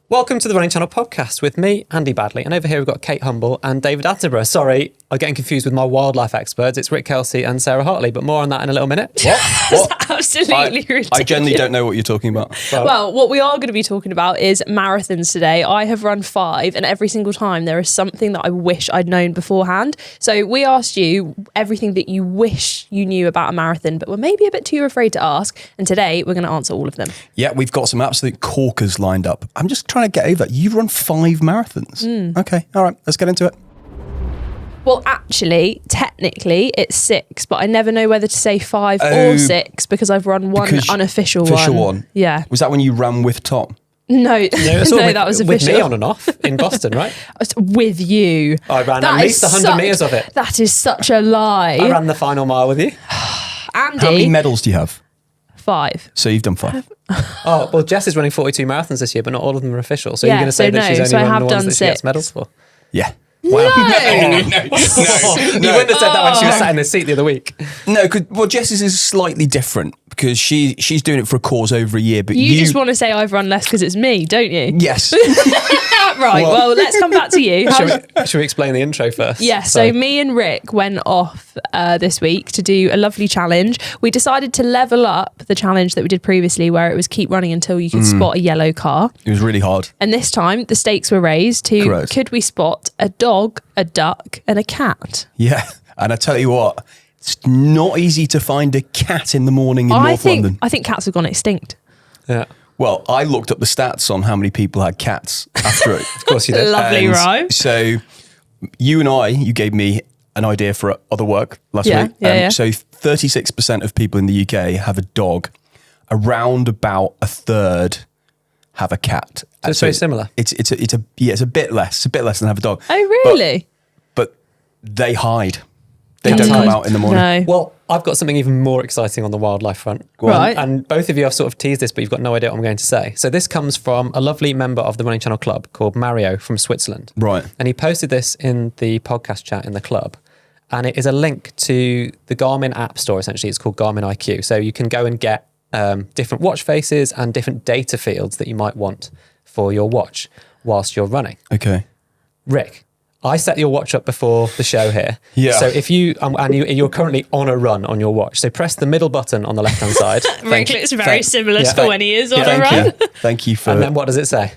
Welcome to the Running Channel podcast with me, Andy Baddeley, and over here we've got Kate Humble and David Attenborough. Sorry, I'm getting confused with my wildlife experts. It's Rick Kelsey and Sarah Hartley, but more on that in a little minute. What? Absolutely ridiculous. I generally don't know what you're talking about. Well, what we are going to be talking about is marathons today. I have run 5, and every single time there is something that I wish I'd known beforehand. So we asked you everything that you wish you knew about a marathon, but were maybe a bit too afraid to ask. And today we're going to answer all of them. Yeah, we've got some absolute corkers lined up. I'm just trying to get over that. You've run 5 marathons. Okay, all right, let's get into it. Well, actually, technically, it's 6, but I never know whether to say 5 or 6 because I've run one unofficial one. Official one? Yeah. Was that when you ran with Tom? No, that was official. With me on and off in Boston, right? With you. I ran at least 100 metres of it. That is such a lie. I ran the final mile with you. Andy. How many medals do you have? 5. So you've done 5. Oh, well, Jess is running 42 marathons this year, but not all of them are official. So you're going to say that she's only run the ones that she gets medals for? Yeah. Wow. No. You wouldn't have said that when she was sat in the seat the other week. No, well, Jess's is slightly different because she's doing it for a cause over a year. But you just want to say I've run less because it's me, don't you? Yes. Right, well, let's come back to you. Should we explain the intro first? Yeah, so me and Rick went off this week to do a lovely challenge. We decided to level up the challenge that we did previously where it was keep running until you could spot a yellow car. It was really hard. And this time the stakes were raised to Correct. Could we spot a dog, a duck and a cat? Yeah, and I tell you what, it's not easy to find a cat in the morning in North London. I think cats have gone extinct. Yeah. Well, I looked up the stats on how many people had cats after it. Of course you did. Lovely, right? So you gave me an idea for other work last week. Yeah. So 36% of people in the UK have a dog. Around about a third have a cat. So it's very similar. It's a bit less. It's a bit less than have a dog. Oh, really? But they hide. They don't come out in the morning. No. Well, I've got something even more exciting on the wildlife front. Right. And both of you have sort of teased this, but you've got no idea what I'm going to say. So this comes from a lovely member of the Running Channel Club called Mario from Switzerland. Right. And he posted this in the podcast chat in the club. And it is a link to the Garmin app store, essentially. It's called Garmin IQ. So you can go and get different watch faces and different data fields that you might want for your watch whilst you're running. Okay. Rick, I set your watch up before the show here. Yeah. So if you're currently on a run on your watch, so press the middle button on the left-hand side. Rick looks very similar to when he is on a Thank run. you. Thank you for... And then what does it say?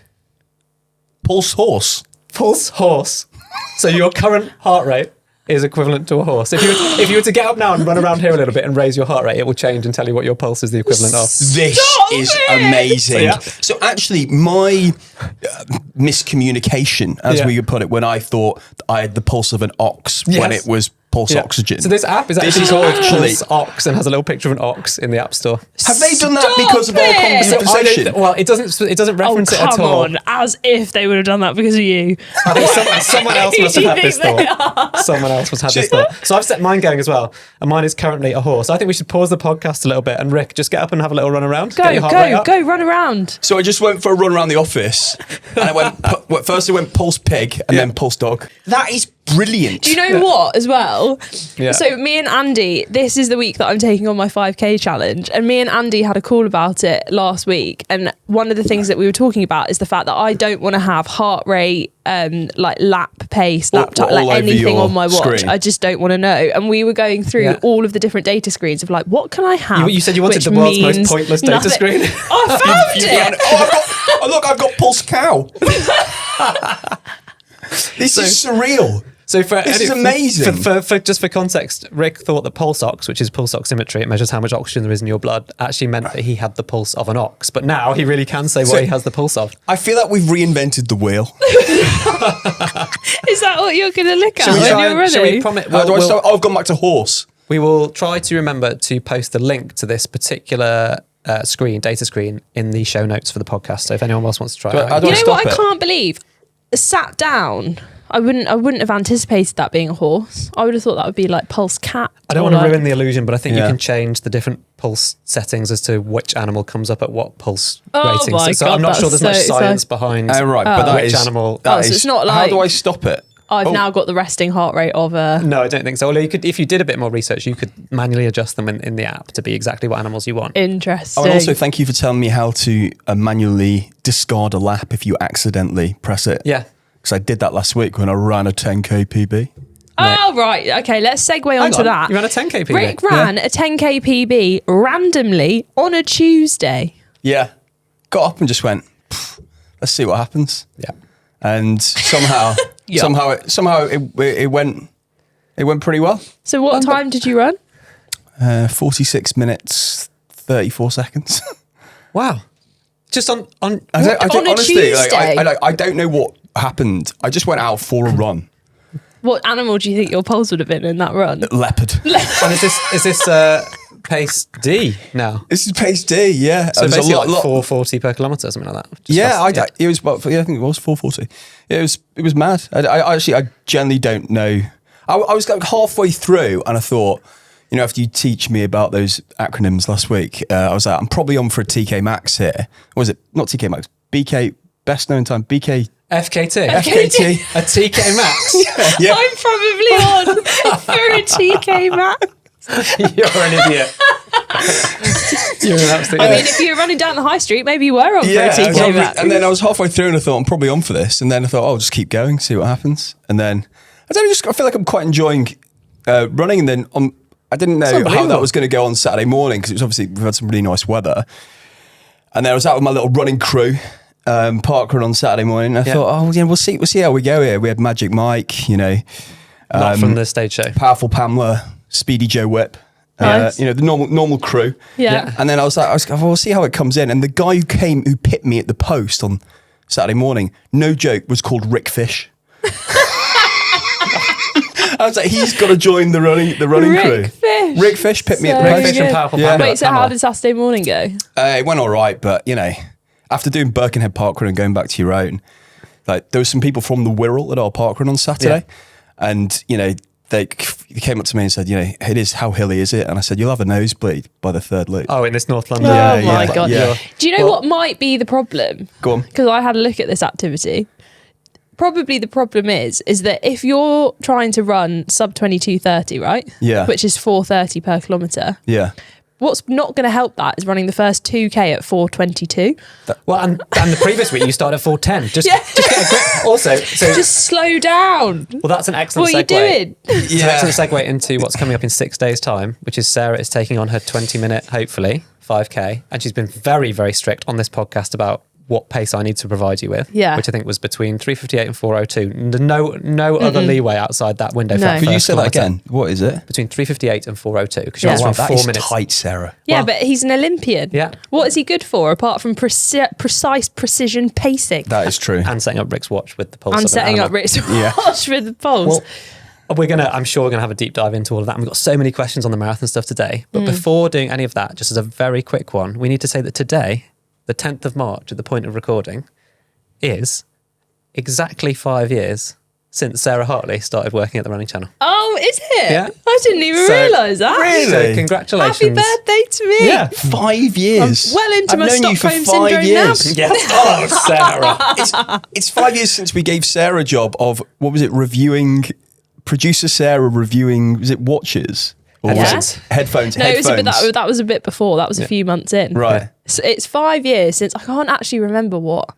Pulse horse. Pulse horse. So your current heart rate is equivalent to a horse. If you were to get up now and run around here a little bit and raise your heart rate, it will change and tell you what your pulse is the equivalent of. This is amazing. So actually, my miscommunication, as we could put it, when I thought I had the pulse of an ox when it was pulse oxygen. So this app is actually called Pulse Ox and has a little picture of an ox in the App Store. Have they done that because of our conversation? Well, it doesn't reference it at all. Come on, as if they would have done that because of you. I think someone else must have had this thought. Someone else must have had this thought. So I've set mine going as well, and mine is currently a horse. I think we should pause the podcast a little bit, and Rick, just get up and have a little run around. Go, run around. So I just went for a run around the office, and I went first I went pulse pig and then pulse dog. That is brilliant. Do you know what as well? Yeah. So me and Andy, this is the week that I'm taking on my 5K challenge, and me and Andy had a call about it last week, and one of the things that we were talking about is the fact that I don't want to have heart rate, like lap pace, like anything on my watch. Screen. I just don't want to know. And we were going through all of the different data screens of like, what can I have? You said you wanted the world's most pointless data screen. I found it. Look, I've got pulse cow. This is surreal. So this is amazing. For context, Rick thought that pulse ox, which is pulse oximetry, it measures how much oxygen there is in your blood, actually meant that he had the pulse of an ox. But now he really can say what he has the pulse of. I feel like we've reinvented the wheel. Is that what you're going to look at when you're running? Shall we promise? I've gone back to horse. We will try to remember to post the link to this particular data screen, in the show notes for the podcast. So if anyone else wants to try it out. You know what I can't believe? Sat down. I wouldn't have anticipated that being a horse. I would have thought that would be like pulse cat. I don't want to ruin the illusion, but I think you can change the different pulse settings as to which animal comes up at what pulse rating. So I'm not sure there's much science behind but that which is, animal. So it's not like... How do I stop it? I've now got the resting heart rate of a... No, I don't think so. Although you could, if you did a bit more research, you could manually adjust them in the app to be exactly what animals you want. Interesting. Oh, and also thank you for telling me how to manually discard a lap if you accidentally press it. Yeah. Because I did that last week when I ran a 10k PB. Oh, right. Okay, let's segue onto that. You ran a 10k PB? Rick ran a 10k PB randomly on a Tuesday. Yeah. Got up and just went, let's see what happens. Yeah. And somehow, Yeah. somehow it went pretty well. So what time did you run? 46 minutes, 34 seconds. Wow. Just on On a Tuesday? I don't know what happened. I just went out for a run. What animal do you think your pulse would have been in that run? Leopard. and is this pace D now? This is pace D, yeah. So It was basically a lot- 440 per kilometre, something like that. Just Yeah, fast, it was about. Yeah, I think it was 440. Yeah, it was mad. I generally don't know. I was like halfway through, and I thought, after you teach me about those acronyms last week, I was like, I'm probably on for a TK Max here. Or was it not TK Max? BK, best known time, BK. FKT. FKT. A TK Max. Yeah. I'm probably on for a TK Max. You're an idiot. You're an absolute I mean, idiot. if you were running down the high street, maybe you were on for a Yeah, TK Max. and then I was halfway through and I thought I'm probably on for this, and then I thought, I'll just keep going, see what happens, and then I feel like I'm quite enjoying running. And then I didn't know how unbelievable. that was going to go on Saturday morning because it was obviously we've had some really nice weather, and then I was out with my little running crew, parkrun on Saturday morning. And I thought, we'll see how we go here. We had Magic Mike, Not from the stage show. Powerful Pamela, Speedy Joe Whip. Nice. The normal crew. Yeah. And then I was like, we'll see how it comes in. And the guy who pipped me at the post on Saturday morning, no joke, was called Rick Fish. I was like, he's got to join the running crew. Fish. Rick Fish pipped me at the So post. Fish and good. Powerful Yeah. Pamela. Wait, so how did Saturday morning go? It went all right, but after doing Birkenhead Parkrun and going back to your own, like there were some people from the Wirral at our parkrun on Saturday, and they came up to me and said, it is, how hilly is it? And I said, you'll have a nosebleed by the third loop. Oh, in this North London. Oh my yeah, God. yeah. Do you know what might be the problem? Go on. Because I had a look at this activity. Probably the problem is that if you're trying to run sub 22:30, right? Yeah. Which is 4:30 per kilometre. Yeah. What's not going to help that is running the first 2k at 4:22. Well, and the previous week you started at 4:10. Just get a grip. Also, so Just slow down. well, that's an excellent What are segue. you doing? It's an excellent segue into what's coming up in 6 days' time, which is Sarah is taking on her 20-minute, hopefully, 5K. And she's been very, very strict on this podcast about what pace I need to provide you with, Yeah. which I think was between 3:58 and 4:02. No other leeway outside that window. For No. that Could you first say that kilometre. again? What is it? Between 3:58 and 4:02, because Yeah. she's Wow, run that 4 is minutes. tight, Sarah. Yeah, Well- but he's an Olympian. Yeah. What is he good for apart from precise precision pacing? That is true. And setting up Rick's watch with the pulse. I'm of an setting up animal. Rick's Yeah. watch with the pulse. Well, I'm sure we're gonna have a deep dive into all of that. And we've got so many questions on the marathon stuff today. But before doing any of that, just as a very quick one, we need to say that today, the 10th of March, at the point of recording, is exactly 5 years since Sarah Hartley started working at the Running Channel. Oh, is it? Yeah. I didn't even So- realise that. Really? So congratulations. Happy birthday to me. Yeah. 5 years. I'm well into I've my known you for Stockholm 5 syndrome years. now. Yes. Oh, Sarah. It's 5 years since we gave Sarah a job of, what was it, producer Sarah reviewing, was it watches? Or Yeah. was it headphones? No, it was headphones. that was a bit before. That was a few months in. Right. So it's 5 years since I can't actually remember what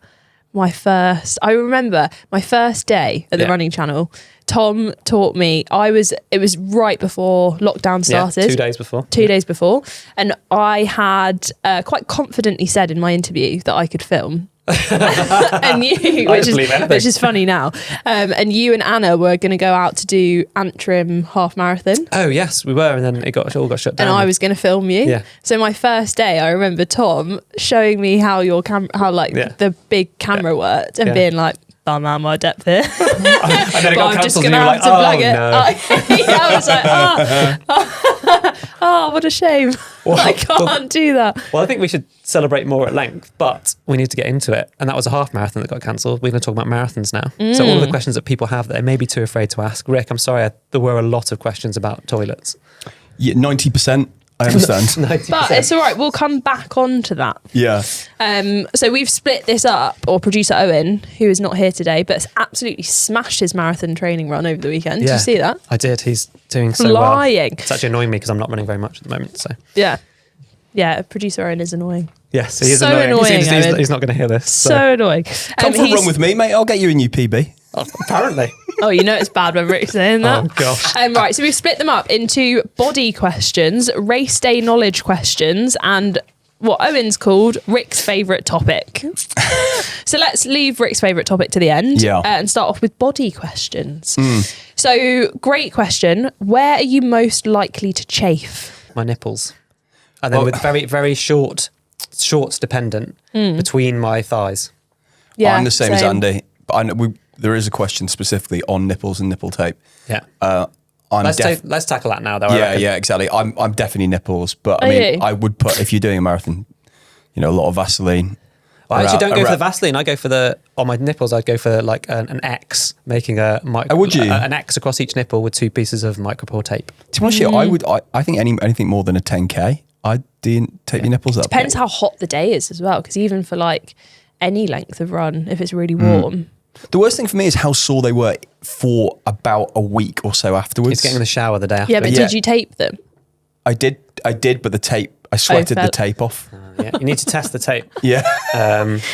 I remember my first day at the Yeah. Running Channel. Tom taught me. It was right before lockdown Yeah, started. 2 days before. 2 days before, and I had quite confidently said in my interview that I could film. And you, just believe anything. which is funny now. And you and Anna were going to go out to do Antrim half marathon. Oh, yes, we were. And then it all got shut down. And I was going to film you. Yeah. So my first day, I remember Tom showing me how your Yeah. the big camera worked, and Yeah. being like, "I'm out my depth here." and then it But got I'm just cancelled going and to you were have like, to plug it. no. Yeah, I was like, oh, what a shame. Well, I can't do that. Well, I think we should celebrate more at length, but we need to get into it. And that was a half marathon that got cancelled. We're going to talk about marathons now. So all of the questions that people have that they may be too afraid to ask. Rick, I'm sorry, there were a lot of questions about toilets. Yeah, 90% I understand. 90%. But it's all right. We'll come back on to that. Yeah. So we've split this up, or producer Owen, who is not here today, but has absolutely smashed his marathon training run over the weekend. Did you see that? I did. He's doing so Flying. well. It's actually annoying me because I'm not running very much at the moment. So Yeah, producer Owen is annoying. yes, he is So annoying. annoying, He's not going to hear this. So annoying. Come for a run with me, mate. I'll get you a new PB. Apparently. Oh, you know it's bad when Rick's saying that. Oh gosh. Right, so we've split them up into body questions, race day knowledge questions, and what Owen's called Rick's favourite topic. So let's leave Rick's favourite topic to the end and start off with body questions. So, great question. Where are you most likely to chafe? My nipples. And then with very, very shorts dependent between my thighs. Yeah, I'm the same as Andy. But I know there is a question specifically on nipples and nipple tape. Yeah. Let's tackle that now, though. Yeah, exactly. I'm definitely nipples, but I mean, I would put, if you're doing a marathon, a lot of Vaseline. Well, I actually don't go for the Vaseline. I go for on my nipples, I'd go for like an X, making would you? An X across each nipple with 2 pieces of micropore tape. To be honest, I think anything more than a 10K, I'd tape your nipples up. Depends how hot the day is as well, because even for like any length of run, if it's really warm. The worst thing for me is how sore they were for about a week or so afterwards. It's getting in the shower the day after. Yeah, but did you tape them? I did, but the tape, I sweated the tape off. Yeah, you need to test the tape. Yeah.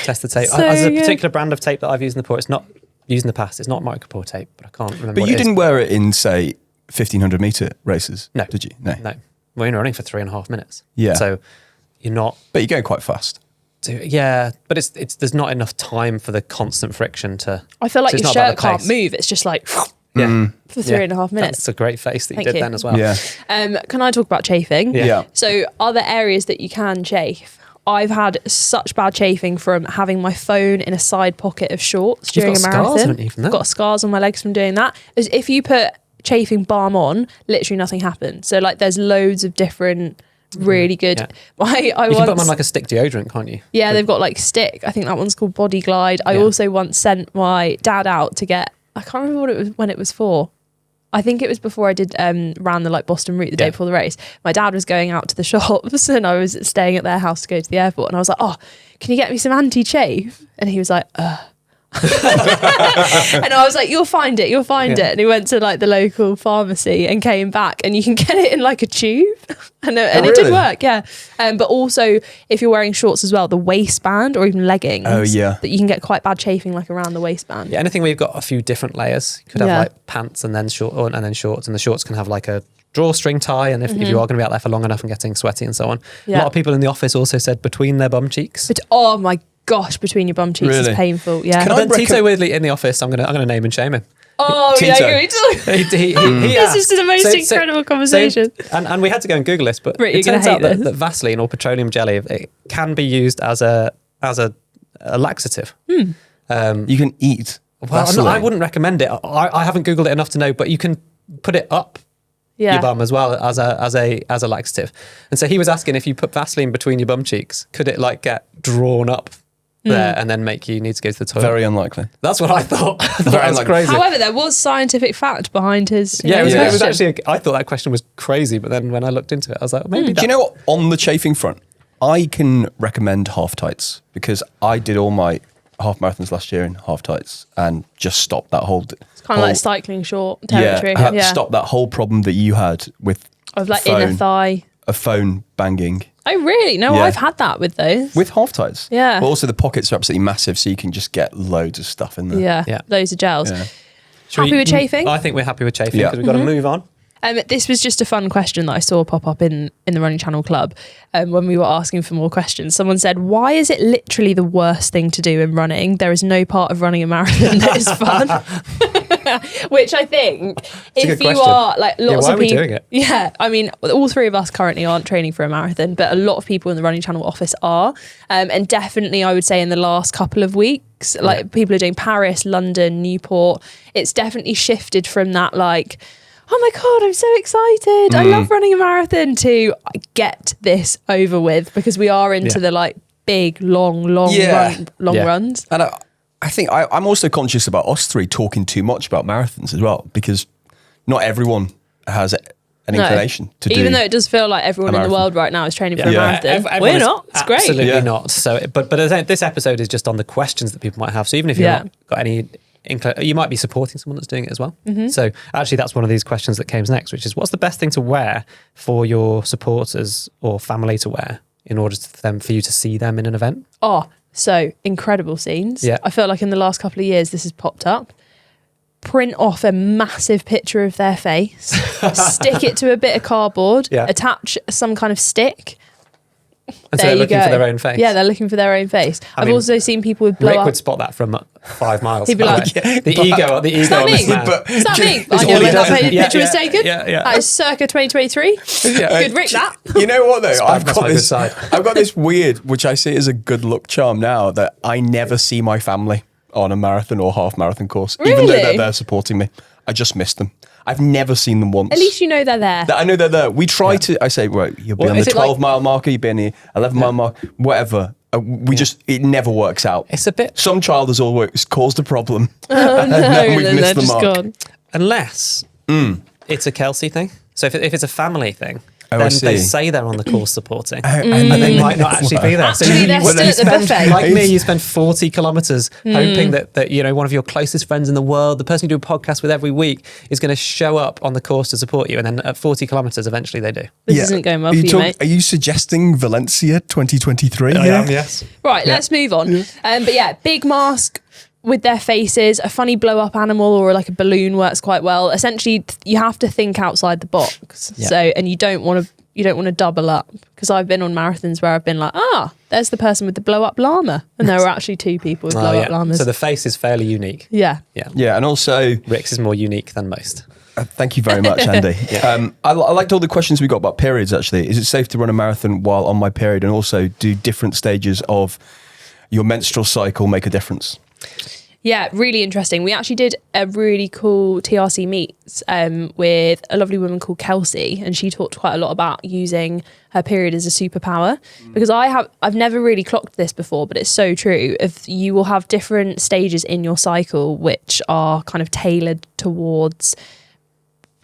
Test the tape. So There's a particular brand of tape that I've used in the past. It's not used in the past. It's not micropore tape, but I can't remember. But what you it is. didn't wear it in, say, 1,500 metre races? No. Did you? No. We're only running for 3.5 minutes. Yeah. So you're not. But you're going quite fast. Yeah, but it's there's not enough time for the constant friction to. I feel like so your shirt can't move. It's just like for 3.5 minutes. That's a great face that you Thank did you. then as well. Yeah. Can I talk about chafing? Yeah. So are there areas that you can chafe? I've had such bad chafing from having my phone in a side pocket of shorts during You've got a marathon. scars, haven't you, from that? I've got scars on my legs from doing that. As if you put chafing balm on, literally nothing happens. So like there's loads of different really good. Yeah. I You can put them on like a stick deodorant, can't you? Yeah, they've got like stick. I think that one's called Body Glide. I also once sent my dad out to get, I can't remember what it was when it was for. I think it was before I did ran the like Boston route the day before the race. My dad was going out to the shops and I was staying at their house to go to the airport, and I was like, "Oh, can you get me some anti-chafe?" And he was like, and I was like, you'll find it. And he went to like the local pharmacy and came back, and you can get it in like a tube. and it did work, yeah. But also if you're wearing shorts as well, the waistband or even leggings, that you can get quite bad chafing like around the waistband. Yeah, anything where you've got a few different layers. You could have like pants and then shorts, and the shorts can have like a drawstring tie, and if you are going to be out there for long enough and getting sweaty and so on. A lot of people in the office also said between their bum cheeks. But oh my gosh, between your bum cheeks is painful. Yeah. But then Tito weirdly in the office, I'm gonna name and shame him. Oh Tito. yeah, this is the most incredible conversation. And we had to go and Google this, but Rick, it turns out that Vaseline or petroleum jelly, it can be used as a laxative. You can eat Vaseline. I wouldn't recommend it. I haven't Googled it enough to know, but you can put it up your bum as well as a laxative. And so he was asking, if you put Vaseline between your bum cheeks, could it like get drawn up there and then make you need to go to the toilet? Very unlikely. That's what I thought. That's crazy. However, there was scientific fact behind his. It was actually. I thought that question was crazy, but then when I looked into it, I was like, maybe. Do you know what? On the chafing front, I can recommend half tights, because I did all my half marathons last year in half tights and just stopped that whole. It's kind of like cycling short territory. Yeah, stop that whole problem that you had with of like inner thigh, a phone banging. Oh really? No, I've had that with those. With half tights. Yeah. But also the pockets are absolutely massive, so you can just get loads of stuff in there. Yeah. Loads of gels. Yeah. Happy with chafing? I think we're happy with chafing because we've got to move on. This was just a fun question that I saw pop up in the Running Channel Club when we were asking for more questions. Someone said, why is it literally the worst thing to do in running? There is no part of running a marathon that is fun. Which I think, if you are like lots why of are we people, doing it? Yeah, I mean, all three of us currently aren't training for a marathon, but a lot of people in the Running Channel office are, and definitely I would say in the last couple of weeks, like people are doing Paris, London, Newport. It's definitely shifted from that like, oh my God, I'm so excited, I love running a marathon, to get this over with, because we are into the like big long runs. And I think I'm also conscious about us three talking too much about marathons as well, because not everyone has an inclination to do. Even though it does feel like everyone in the world right now is training for a marathon. We're not. It's great. Absolutely not. So, but this episode is just on the questions that people might have. So even if you've not got any, you might be supporting someone that's doing it as well. So actually, that's one of these questions that came next, which is, what's the best thing to wear for your supporters or family to wear in order for you to see them in an event? Oh, so incredible scenes. Yeah. I feel like in the last couple of years, this has popped up. Print off a massive picture of their face, stick it to a bit of cardboard, attach some kind of stick. And so they're looking for their own face. Yeah, they're looking for their own face. I've also seen people with blow Rick up. would spot that from 5 miles. He'd be like, the ego on this man. Is that me? I know when that picture was taken. Yeah. That is circa 2023. Good Rick, that. You know what though? I've Spider's got this weird, which I see as a good luck charm now, that I never see my family on a marathon or half marathon course, even though they're supporting me. I just miss them. I've never seen them once. At least you know they're there. I know they're there. We try to. I say, right, you'll be on the 12-mile marker. You'll be on the 11-mile mark. Whatever. It never works out. It's a bit. Some child has always caused a problem. Oh no, and we've missed the mark. gone. Unless it's a Kelsey thing. So if it's a family thing, then I they see. say they're on the course supporting, And and they might not actually be there. Actually, they're still at the buffet. Like me, you spend 40 kilometers hoping that one of your closest friends in the world, the person you do a podcast with every week, is going to show up on the course to support you. And then at 40 kilometers, eventually they do. This isn't going well for you, mate. Are you suggesting Valencia 2023? I am, yes. Right, let's move on. But yeah, big mask with their faces, a funny blow up animal or like a balloon works quite well. Essentially, you have to think outside the box. Yeah. So, and you don't want to double up, because I've been on marathons where I've been like, there's the person with the blow up llama, and there were actually 2 people with blow up llamas. So the face is fairly unique. Yeah, And also, Rick's is more unique than most. thank you very much, Andy. I liked all the questions we got about periods, actually. Is it safe to run a marathon while on my period? And also, do different stages of your menstrual cycle make a difference? Yeah, really interesting. We actually did a really cool TRC meets with a lovely woman called Kelsey, and she talked quite a lot about using her period as a superpower, because I've never really clocked this before, but it's so true. If you will have different stages in your cycle which are kind of tailored towards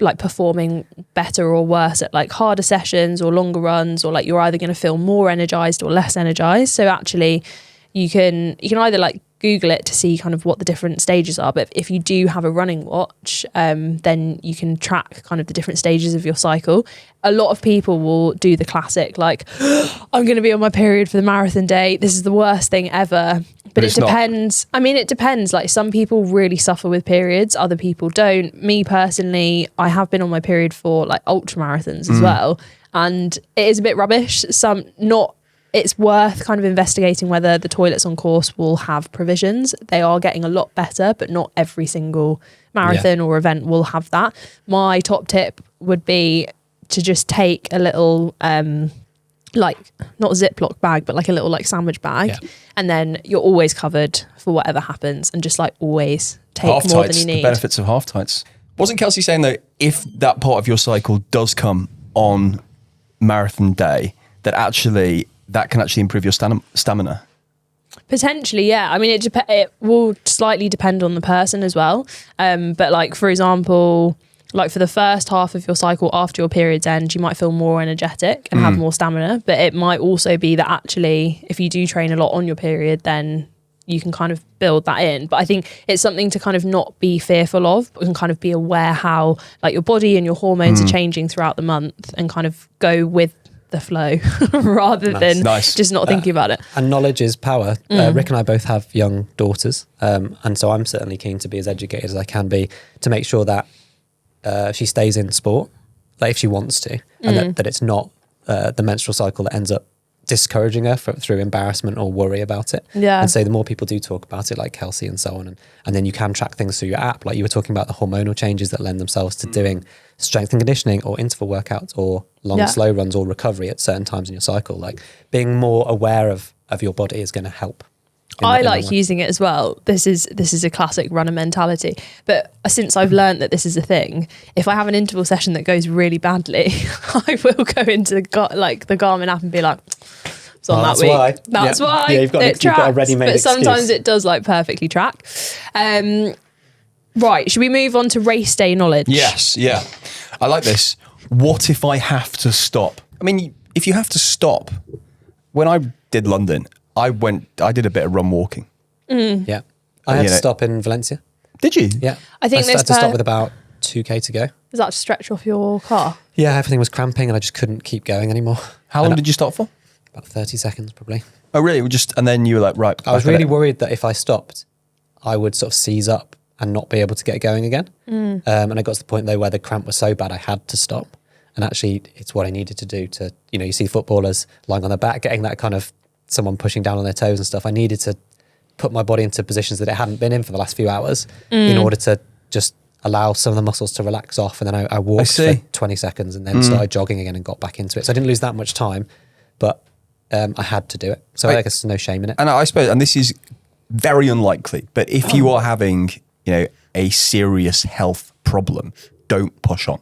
like performing better or worse at like harder sessions or longer runs, or like you're either going to feel more energized or less energized. So actually you can either like Google it to see kind of what the different stages are, but if you do have a running watch, then you can track kind of the different stages of your cycle. A lot of people will do the classic like, I'm going to be on my period for the marathon day, this is the worst thing ever. But it depends. I mean, it depends. Like some people really suffer with periods, other people don't. Me personally, I have been on my period for like ultra marathons as well, and it is a bit rubbish. It's worth kind of investigating whether the toilets on course will have provisions. They are getting a lot better, but not every single marathon or event will have that. My top tip would be to just take a little, like not a Ziploc bag, but like a little like sandwich bag. Yeah. And then you're always covered for whatever happens, and just like always take half more tights, than you need. The benefits of half tights. Wasn't Kelsey saying though, if that part of your cycle does come on marathon day, that actually that can actually improve your stamina? Potentially, yeah. I mean, it will slightly depend on the person as well. But like, for example, like for the first half of your cycle after your period's end, you might feel more energetic and have more stamina. But it might also be that actually, if you do train a lot on your period, then you can kind of build that in. But I think it's something to kind of not be fearful of, but can kind of be aware how like your body and your hormones are changing throughout the month, and kind of go with the flow rather than just not thinking about it. And knowledge is power. Rick and I both have young daughters, and so I'm certainly keen to be as educated as I can be to make sure that she stays in sport, like if she wants to, and that it's not the menstrual cycle that ends up discouraging her through embarrassment or worry about it. Yeah. And so the more people do talk about it, like Kelsey and so on, and then you can track things through your app, like you were talking about the hormonal changes that lend themselves to doing strength and conditioning or interval workouts or long slow runs or recovery at certain times in your cycle. Like being more aware of your body is going to help. I like using it as well. This is a classic runner mentality. But since I've learned that this is a thing, if I have an interval session that goes really badly, I will go into the Garmin app and be like, it's on that week. That's why. Yeah, you've got a ready-made But sometimes excuse. it does like perfectly track. Right, should we move on to race day knowledge? Yes, yeah. I like this. what if I have to stop? I mean, if you have to stop, when I did London, I did a bit of run walking. Yeah. I had to stop in Valencia. Did you? Yeah. I think I had to stop with about 2k to go. Is that to stretch off your car? Yeah, everything was cramping and I just couldn't keep going anymore. How long did you stop for? About 30 seconds probably. Oh, really? And then you were like, right. I was really worried that if I stopped, I would sort of seize up and not be able to get going again. And I got to the point though where the cramp was so bad I had to stop. And actually it's what I needed to do to, you see footballers lying on their back, getting that kind of someone pushing down on their toes and stuff. I needed to put my body into positions that it hadn't been in for the last few hours in order to just allow some of the muscles to relax off. And then I walked for 20 seconds and then started jogging again and got back into it. So I didn't lose that much time, but I had to do it. So I guess there's no shame in it. And I suppose, and this is very unlikely, but if you are having, a serious health problem, don't push on.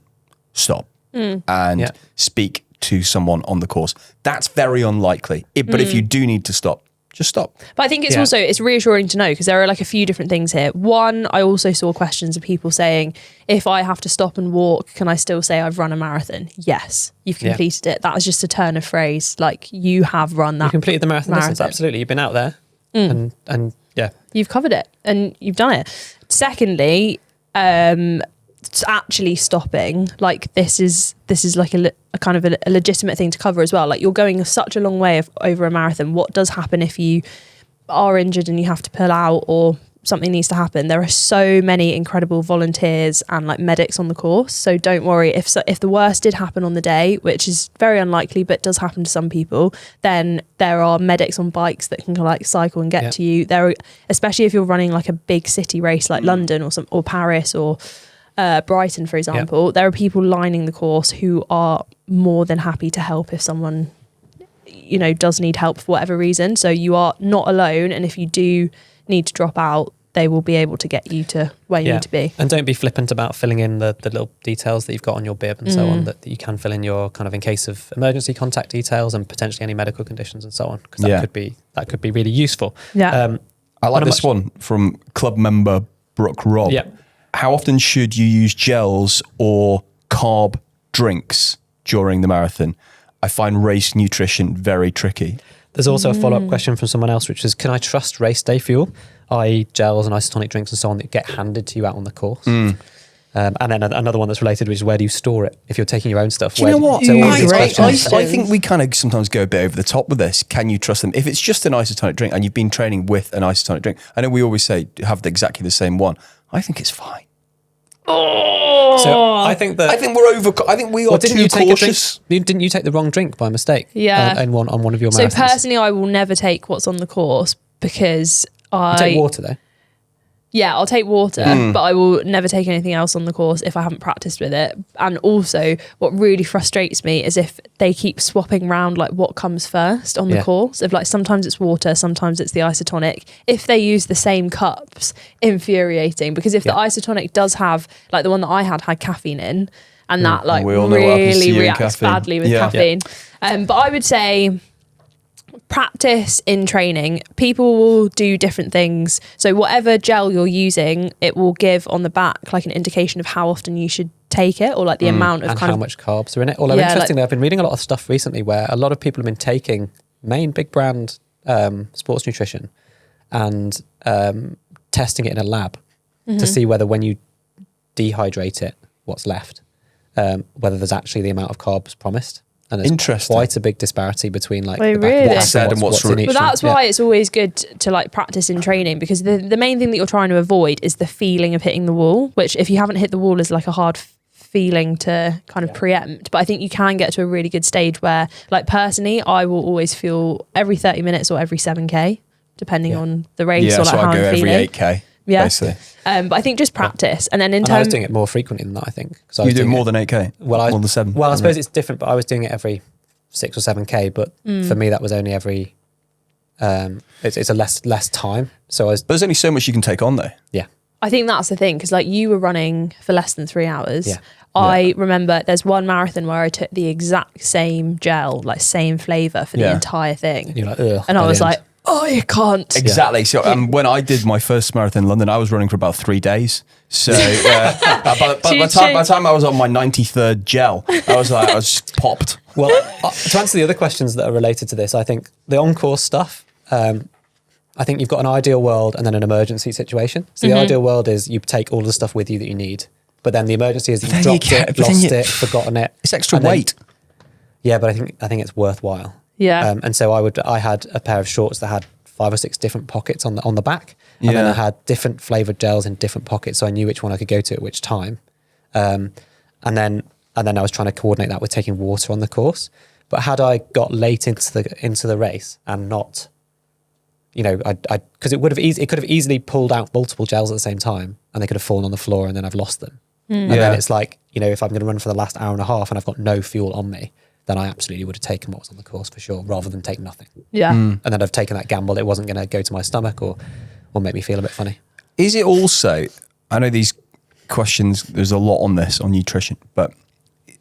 Stop. And speak to someone on the course. That's very unlikely. But if you do need to stop, just stop. But I think it's also, it's reassuring to know because there are like a few different things here. One, I also saw questions of people saying, if I have to stop and walk, can I still say I've run a marathon? Yes, you've completed it. That was just a turn of phrase. Like you have run that. You completed the marathon distance, absolutely. You've been out there and yeah. You've covered it and you've done it. Secondly, actually stopping, like this is like a kind of a legitimate thing to cover as well. Like you're going such a long way over a marathon. What does happen if you are injured and you have to pull out or something needs to happen? There are so many incredible volunteers and like medics on the course. So don't worry if the worst did happen on the day, which is very unlikely, but does happen to some people, then there are medics on bikes that can like cycle and get to you. There, especially if you're running like a big city race like London or Paris or Brighton, for example, there are people lining the course who are more than happy to help if someone, does need help for whatever reason. So you are not alone. And if you do need to drop out, they will be able to get you to where you need to be. And don't be flippant about filling in the little details that you've got on your bib and so on, that you can fill in your kind of in case of emergency contact details and potentially any medical conditions and so on, because that could be really useful. Yeah. I like this one from club member Brooke Robb. Yeah. How often should you use gels or carb drinks during the marathon? I find race nutrition very tricky. There's also a follow-up question from someone else, which is, can I trust race day fuel, i.e. gels and isotonic drinks and so on that get handed to you out on the course? And then another one that's related, which is where do you store it? If you're taking your own stuff. Do you know what? So I think we kind of sometimes go a bit over the top with this. Can you trust them? If it's just an isotonic drink and you've been training with an isotonic drink, I know we always say have exactly the same one. I think it's fine. So I think we are too cautious. Didn't you take the wrong drink by mistake? Yeah. On one of your So marathons? personally, I will never take what's on the course because You take water though. Yeah, I'll take water, but I will never take anything else on the course if I haven't practiced with it. And also, what really frustrates me is if they keep swapping around like what comes first on the course. If like sometimes it's water, sometimes it's the isotonic. If they use the same cups, infuriating. Because if the isotonic does have, like the one that I had caffeine in, and that like really reacts badly with caffeine. But I would say, practice in training. People will do different things. So whatever gel you're using, it will give on the back like an indication of how often you should take it, or like the amount of and how much carbs are in it. Although interestingly, I've been reading a lot of stuff recently where a lot of people have been taking main big brand sports nutrition and testing it in a lab to see whether when you dehydrate it, what's left, whether there's actually the amount of carbs promised. And there's quite a big disparity between like what's said and what's in each. But that's why it's always good to like practice in training, because the main thing that you're trying to avoid is the feeling of hitting the wall, which if you haven't hit the wall is like a hard feeling to kind of preempt. But I think you can get to a really good stage where, like personally, I will always feel every 30 minutes or every 7k, depending on the race or like how I'm feeling. Every 8k. Yeah. Basically. But I think just practice. And then in I was doing it more frequently than that, I think. You do more than 8k? More than 7? Well, I suppose it's different, but I was doing it every 6 or 7k. But for me, that was only every, it's a less time. But there's only so much you can take on though. Yeah. I think that's the thing, because like you were running for less than 3 hours. Yeah. I remember there's one marathon where I took the exact same gel, like same flavour for the entire thing. And you're like, ugh. And I was like, I can't. Exactly. So when I did my first marathon in London, I was running for about 3 days. So by the time I was on my 93rd gel, I was popped. Well, to answer the other questions that are related to this, I think the on-course stuff, I think you've got an ideal world and then an emergency situation. So the ideal world is you take all the stuff with you that you need. But then the emergency is that you've dropped it, lost it, forgotten it. It's extra weight. Yeah, but I think it's worthwhile. Yeah. And so I had a pair of shorts that had 5 or 6 different pockets on the back. And then I had different flavoured gels in different pockets, so I knew which one I could go to at which time. And then I was trying to coordinate that with taking water on the course. But had I got late into the race and not, because it could have easily pulled out multiple gels at the same time, and they could have fallen on the floor, and then I've lost them. And then it's like, if I'm going to run for the last hour and a half and I've got no fuel on me, then I absolutely would have taken what was on the course for sure, rather than take nothing. Yeah. And then I've taken that gamble. It wasn't going to go to my stomach or make me feel a bit funny. Is it also, I know these questions, there's a lot on this, on nutrition, but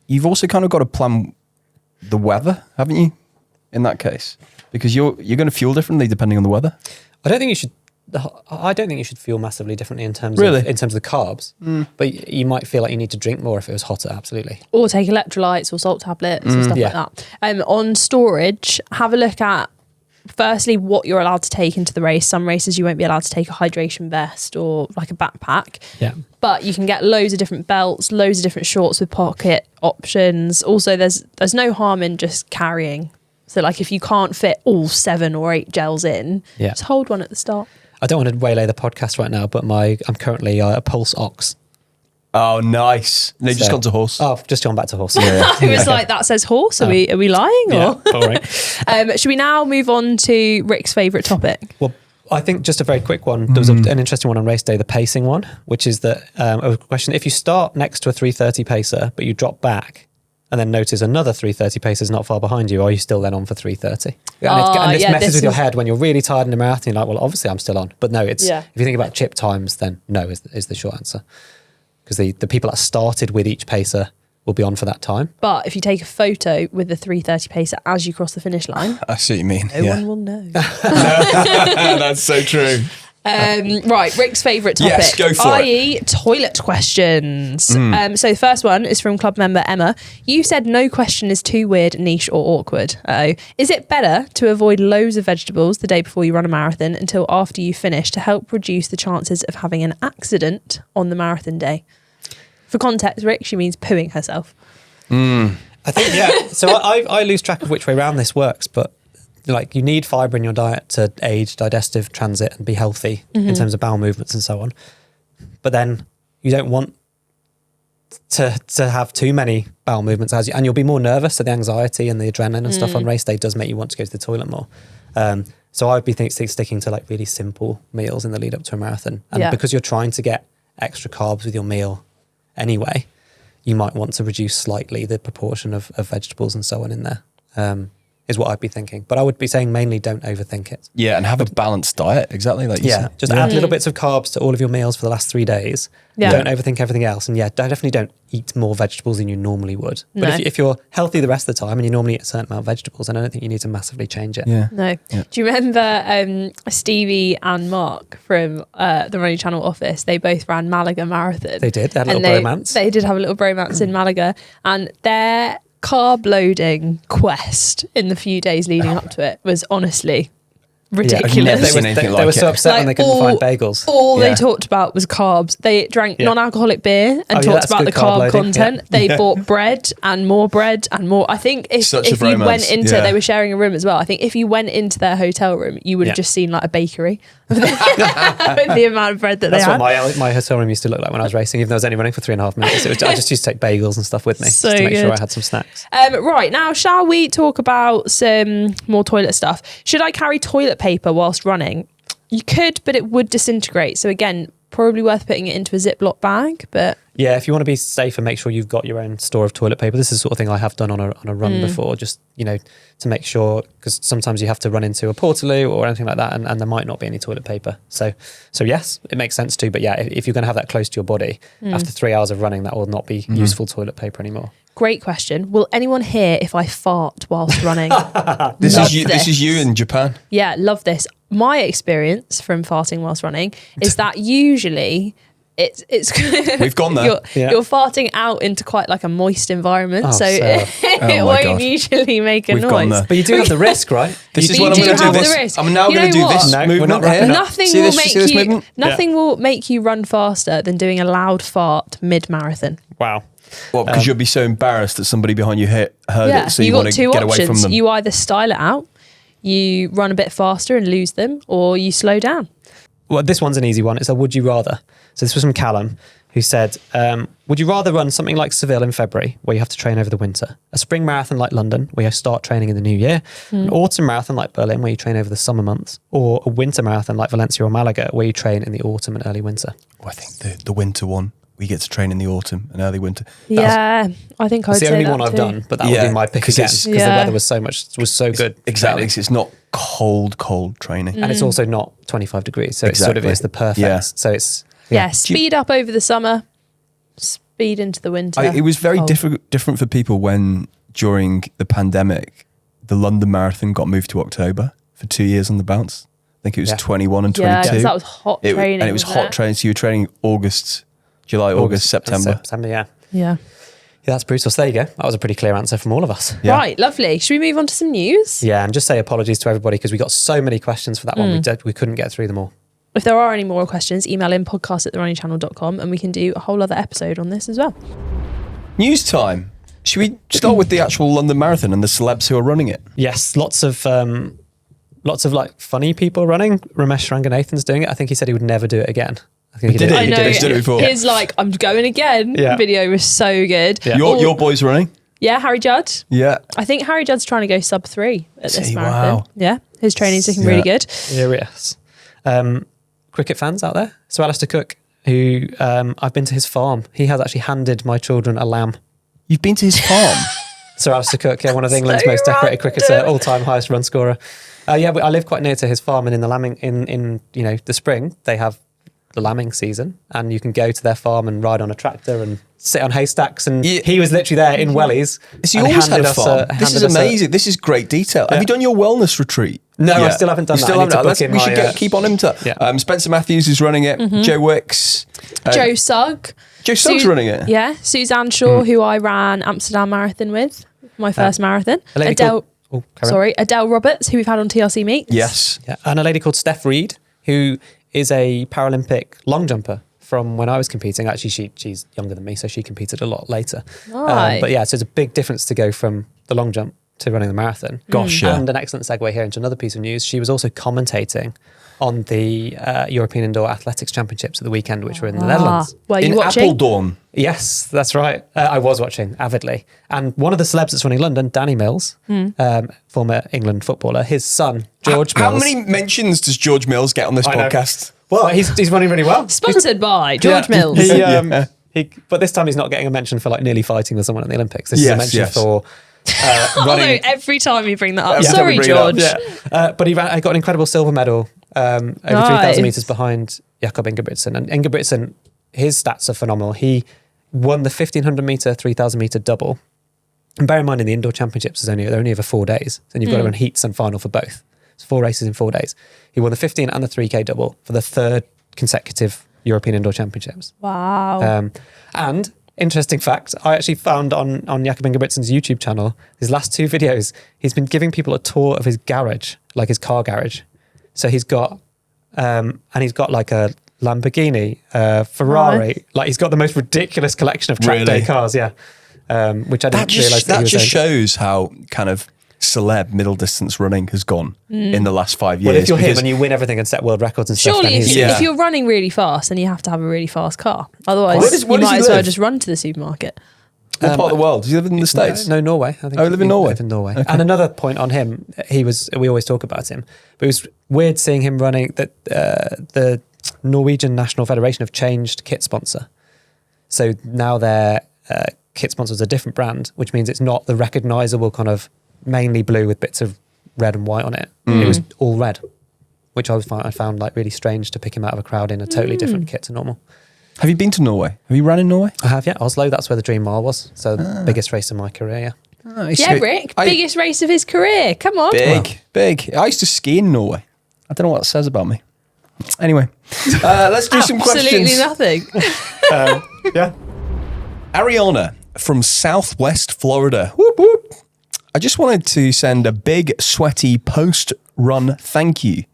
you've also kind of got to plan the weather, haven't you, in that case? Because you're going to fuel differently depending on the weather. I don't think you should feel massively differently in terms Really? of the carbs, but you might feel like you need to drink more if it was hotter. Absolutely. Or take electrolytes or salt tablets and stuff like that. On storage, have a look at firstly what you're allowed to take into the race. Some races you won't be allowed to take a hydration vest or like a backpack. Yeah. But you can get loads of different belts, loads of different shorts with pocket options. Also, there's no harm in just carrying. So like if you can't fit all 7 or 8 gels in, just hold one at the start. I don't want to waylay the podcast right now, but I'm currently a Pulse Ox. Oh, nice. No, just gone to horse. Oh, just gone back to horse. I was like, that says horse. Are we lying? Yeah, or? all right. Should we now move on to Rick's favourite topic? Well, I think just a very quick one. There was an interesting one on race day, the pacing one, which is that a question: if you start next to a 3:30 pacer, but you drop back and then notice another 3:30 pacer is not far behind you, are you still then on for 3:30? And this messes with your head when you're really tired in the marathon. You're like, well, obviously I'm still on. But no, if you think about chip times, then no is the short answer. Because the people that started with each pacer will be on for that time. But if you take a photo with the 3:30 pacer as you cross the finish line, I see what you mean. No one will know. That's so true. Right, Rick's favourite topic, yes, go for i.e. toilet questions. So the first one is from club member Emma. You said no question is too weird, niche or awkward. Is it better to avoid loads of vegetables the day before you run a marathon until after you finish to help reduce the chances of having an accident on the marathon day? For context, Rick, she means pooing herself. I think, so I lose track of which way around this works, but like you need fibre in your diet to aid digestive transit and be healthy in terms of bowel movements and so on. But then you don't want to have too many bowel movements and you'll be more nervous. So the anxiety and the adrenaline and stuff on race day does make you want to go to the toilet more. So I'd be sticking to like really simple meals in the lead up to a marathon. And because you're trying to get extra carbs with your meal anyway, you might want to reduce slightly the proportion of vegetables and so on in there. Is what I'd be thinking. But I would be saying mainly don't overthink it. Yeah, and have a balanced diet, exactly like you said. Just add little bits of carbs to all of your meals for the last 3 days. Yeah. Don't overthink everything else. And definitely don't eat more vegetables than you normally would. But if you're healthy the rest of the time and you normally eat a certain amount of vegetables, then I don't think you need to massively change it. Yeah. No. Yeah. Do you remember Stevie and Mark from the Running Channel office? They both ran Malaga Marathon. They did. They had a little bromance. They did have a little bromance in Malaga. And their carb loading quest in the few days leading up to it was honestly ridiculous. They were so upset when they couldn't find bagels. All they talked about was carbs. They drank non-alcoholic beer and talked about the carb content. They bought bread and more bread and more. I think if you went into, they were sharing a room as well. I think if you went into their hotel room, you would have just seen like a bakery with the amount of bread that they had. That's what my hotel room used to look like when I was racing, even though I was only running for 3.5 minutes. I just used to take bagels and stuff with me just to make sure I had some snacks. Right, now shall we talk about some more toilet stuff? Should I carry toilet paper whilst running? You could, but it would disintegrate. So again, probably worth putting it into a Ziploc bag, but Yeah, if you want to be safe and make sure you've got your own store of toilet paper, this is the sort of thing I have done on a run before, just, to make sure, because sometimes you have to run into a Portaloo or anything like that, and there might not be any toilet paper. So yes, it makes sense too. But yeah, if you're going to have that close to your body, after 3 hours of running, that will not be useful toilet paper anymore. great question. Will anyone hear if I fart whilst running? This is you in Japan. Yeah, love this. My experience from farting whilst running is that usually it's We've gone there. You're farting out into quite like a moist environment, Oh, so Sarah. it won't usually make a We've gone noise. there. But you do have the risk, right? This is But what you I'm do going to do. have the This. risk. I'm now You going to know do what? this No, we're movement not here. wrapping up. Nothing See will this- make see this you movement? nothing will make you run faster than doing a loud fart mid-marathon. Wow. Well, because you'll be so embarrassed that somebody behind you heard Yeah, it, so you want got to two get away from options. them. You either style it out, you run a bit faster and lose them, or you slow down. Well, this one's an easy one. It's a would you rather. So this was from Callum, who said, would you rather run something like Seville in February, where you have to train over the winter, a spring marathon like London, where you start training in the new year, an autumn marathon like Berlin, where you train over the summer months, or a winter marathon like Valencia or Malaga, where you train in the autumn and early winter? Oh, I think the winter one. We get to train in the autumn and early winter. Yeah, I think I'd It's the say only that one I've too. done, but that would Yeah, be my pick 'cause again, it's- because the Yeah. weather was so good. Exactly. training. 'Cause it's not cold training. And it's also not 25 degrees, so Exactly. it's the perfect. Yeah. So it's Yeah, speed up over the summer, speed into the winter. It was very cold. different for people when during the pandemic, the London Marathon got moved to October for 2 years on the bounce. I think it was Yeah. 21 and Yeah, 22. because that was hot training. And it was wasn't hot training. So you were training July, August, September. September, yeah. Yeah. Yeah, that's brutal. So there you go. That was a pretty clear answer from all of us. Yeah. Right, lovely. Should we move on to some news? Yeah, and just say apologies to everybody because we got so many questions for that one. We couldn't get through them all. If there are any more questions, email in podcast@therunningchannel.com and we can do a whole other episode on this as well. News time. Should we start with the actual London Marathon and the celebs who are running it? Yes, lots of like funny people running. Ramesh Ranganathan's doing it. I think he said he would never do it again. I think Did he? I He know. did it before. His like, I'm going again Yeah. video was so good. Yeah. Your boy's running? Yeah, Harry Judd. Yeah. I think Harry Judd's trying to go sub 3 at this See, marathon. wow. Yeah, his training's looking really good. Serious. Cricket fans out there. So Alistair Cook, who I've been to his farm. He has actually handed my children a lamb. You've been to his farm? Sir Alistair Cook, yeah, one of England's So most decorated random. cricketer, all-time highest run scorer. Yeah, but I live quite near to his farm, and in the lambing, in the spring, they have the lambing season, and you can go to their farm and ride on a tractor and sit on haystacks. And Yeah. he was literally there in wellies. So and you always had handed a us farm. This is handed us a- amazing. This is great detail. Have you done your wellness retreat? No, I yet? still haven't done You that. Still I need haven't to done. book in We should my, keep on him to. Yeah. Spencer Matthews is running it. Joe Wicks. Joe Sugg. Joe Sugg's running it. Yeah, Suzanne Shaw, who I ran Amsterdam Marathon with, my first marathon. a lady Adele, called- carry on. Adele Roberts, who we've had on TRC Meets. Yes. Yeah, and a lady called Steph Reed, who is a Paralympic long jumper from when I was competing. Actually, she's younger than me, so she competed a lot later. Nice. But yeah, so it's a big difference to go from the long jump to running the marathon. Gosh, yeah. And an excellent segue here into another piece of news. She was also commentating on the European Indoor Athletics Championships at the weekend, which were in the Netherlands. Were you In watching? Appledorn. Yes, that's right. I was watching avidly. And one of the celebs that's running London, Danny Mills, former England footballer, his son, George How Mills. many mentions does George Mills get on this I know. podcast? Well, he's running really well. Sponsored by George Yeah. Mills. But this time he's not getting a mention for like nearly fighting with someone at the Olympics. This is a Yes, mention yes. for Although running. every time you bring that up, Every time sorry, we bring it up, George. Yeah. But he got an incredible silver medal over Nice. 3,000 metres behind Jakob Ingebrigtsen. And Ingebrigtsen, his stats are phenomenal. He won the 1,500 metre, 3,000 metre double. And bear in mind, in the indoor championships, they're only over 4 days. And you've got to run heats and final for both. It's 4 races in 4 days. He won the 15 and the 3K double for the third consecutive European Indoor Championships. Wow. And interesting fact, I actually found on Jakob Ingebrigtsen's YouTube channel, his last 2 videos, he's been giving people a tour of his garage, like his car garage. So he's got, and he's got like a Lamborghini, Ferrari, Nice. like he's got the most ridiculous collection of track Really? day cars, yeah. Which I didn't realise That he was just into. shows how kind of celeb middle distance running has gone in the last 5 years. Well, if you're him because- and you win everything and set world records and stuff, Surely, then he's... Yeah. if you're running really fast, then you have to have a really fast car. Otherwise, Where does you he might as well live? just run to the supermarket. what part of the world? Does he live in the States? No, Norway. I think Oh, he live in he Norway? lived in Norway. And another point on him, we always talk about him, but it was weird seeing him running the Norwegian National Federation have changed kit sponsor. So now their kit sponsor is a different brand, which means it's not the recognisable kind of mainly blue with bits of red and white on it. It was all red, which I found like really strange to pick him out of a crowd in a totally different kit to normal. Have you been to Norway? Have you run in Norway? I have, yeah. Oslo, that's where the Dream Mile was. So the biggest race of my career, yeah. Oh, Yeah, Rick, biggest race of his career. Come on. Big. I used to ski in Norway. I don't know what it says about me. Anyway, let's do some questions. Absolutely nothing. Yeah. Ariana from Southwest Florida. Whoop, whoop. I just wanted to send a big, sweaty post-run thank you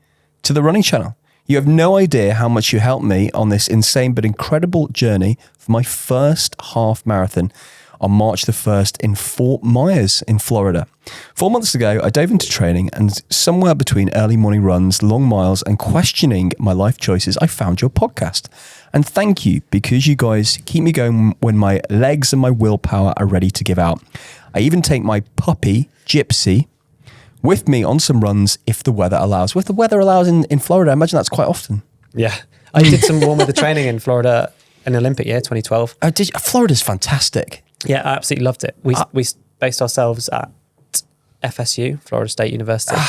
to the running channel. You have no idea how much you helped me on this insane but incredible journey for my first half marathon on March the 1st in Fort Myers in Florida. 4 months ago, I dove into training, and somewhere between early morning runs, long miles, and questioning my life choices, I found your podcast. And thank you, because you guys keep me going when my legs and my willpower are ready to give out. I even take my puppy, Gypsy, with me on some runs if the weather allows. If the weather allows in Florida, I imagine that's quite often. Yeah. I did some warm weather training in Florida in Olympic year, 2012. Oh, did you? Florida's fantastic. Yeah, I absolutely loved it. We based ourselves at FSU, Florida State University.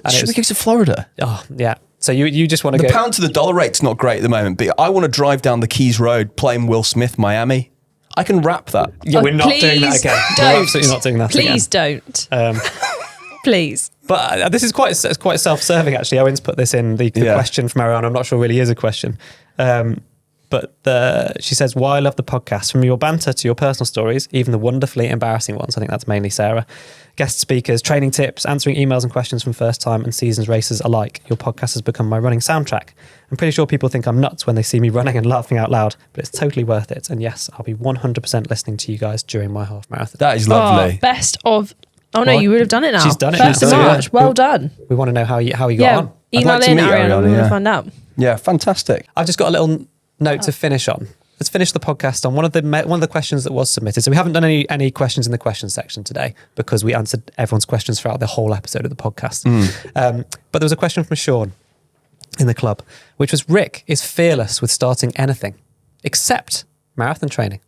Should we go to Florida? Oh, yeah. So you just want to The go... pound to the dollar rate's not great at the moment, but I want to drive down the Keys Road playing Will Smith, Miami. I can rap that. Yeah, we're not doing that again. We're absolutely not doing that again. Please don't. Please. But this is quite self-serving, actually. Owen's put this in the question from Ariana. I'm not sure it really is a question. But she says, why I love the podcast, from your banter to your personal stories, even the wonderfully embarrassing ones. I think that's mainly Sarah. Guest speakers, training tips, answering emails and questions from first time and seasons racers alike. Your podcast has become my running soundtrack. I'm pretty sure people think I'm nuts when they see me running and laughing out loud, but it's totally worth it. And yes, I'll be 100% listening to you guys during my half marathon. That is lovely. Best of... Oh, no, you would have done it now. She's done it. First of March. Well done. We want to know how you got on. Email like to in, meet Ariana. We Ariana, want to find out. Yeah, fantastic. I've just got a little note to finish on. Let's finish the podcast on one of the questions that was submitted. So we haven't done any questions in the questions section today because we answered everyone's questions throughout the whole episode of the podcast. But there was a question from Sean in the club, which was, Rick is fearless with starting anything except marathon training.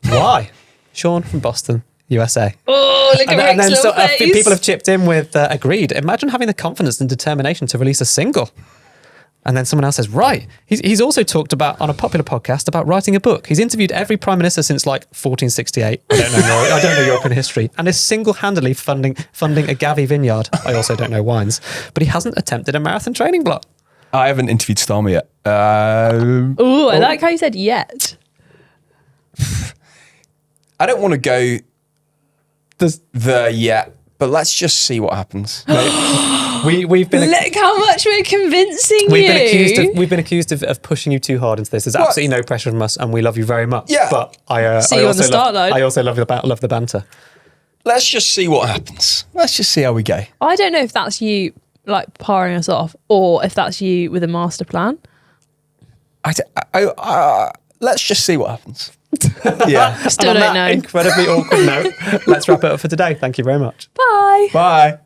Why? Sean from Boston, USA. Oh, look at Rick's little face. People have chipped in with agreed. Imagine having the confidence and determination to release a single. And then someone else says, right. He's also talked about, on a popular podcast, about writing a book. He's interviewed every prime minister since like 1468. I don't know European history. And is single-handedly funding a Gavi vineyard. I also don't know wines. But he hasn't attempted a marathon training block. I haven't interviewed Starmer yet. I like how you said yet. I don't want to go there yet, but let's just see what happens. We've been Look how much we're convincing you. We've been accused of pushing you too hard into this. There's absolutely no pressure from us, and we love you very much. Yeah. But I also love the banter. Let's just see what happens. Let's just see how we go. I don't know if that's you like powering us off, or if that's you with a master plan. Let's just see what happens. Yeah. Still don't know. Incredibly awkward note. Let's wrap it up for today. Thank you very much. Bye. Bye.